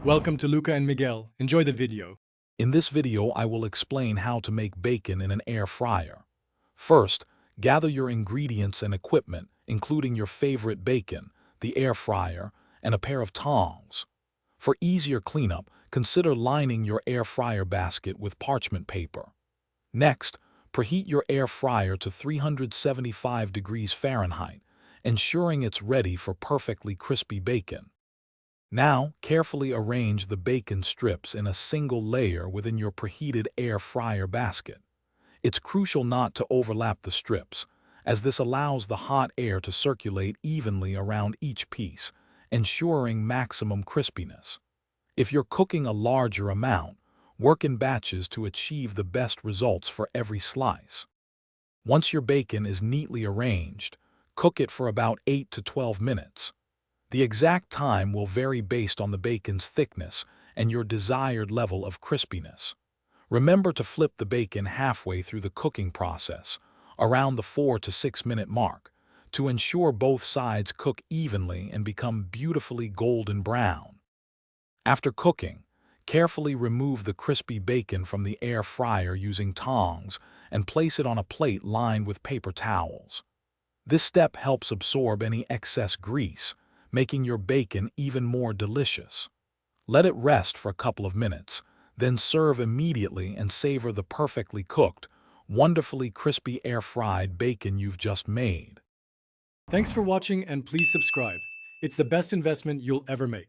Welcome to Luca and Miguel. Enjoy the video. In this video, I will explain how to make bacon in an air fryer. First, gather your ingredients and equipment, including your favorite bacon, the air fryer, and a pair of tongs. For easier cleanup, consider lining your air fryer basket with parchment paper. Next, preheat your air fryer to 375 degrees Fahrenheit, ensuring it's ready for perfectly crispy bacon. Now, carefully arrange the bacon strips in a single layer within your preheated air fryer basket. It's crucial not to overlap the strips, as this allows the hot air to circulate evenly around each piece, ensuring maximum crispiness. If you're cooking a larger amount, work in batches to achieve the best results for every slice. Once your bacon is neatly arranged, cook it for about 8 to 12 minutes. The exact time will vary based on the bacon's thickness and your desired level of crispiness. Remember to flip the bacon halfway through the cooking process, around the 4 to 6 minute mark, to ensure both sides cook evenly and become beautifully golden brown. After cooking, carefully remove the crispy bacon from the air fryer using tongs and place it on a plate lined with paper towels. This step helps absorb any excess grease, making your bacon even more delicious. Let it rest for a couple of minutes, then serve immediately and savor the perfectly cooked, wonderfully crispy air-fried bacon you've just made. Thanks for watching and please subscribe. It's the best investment you'll ever make.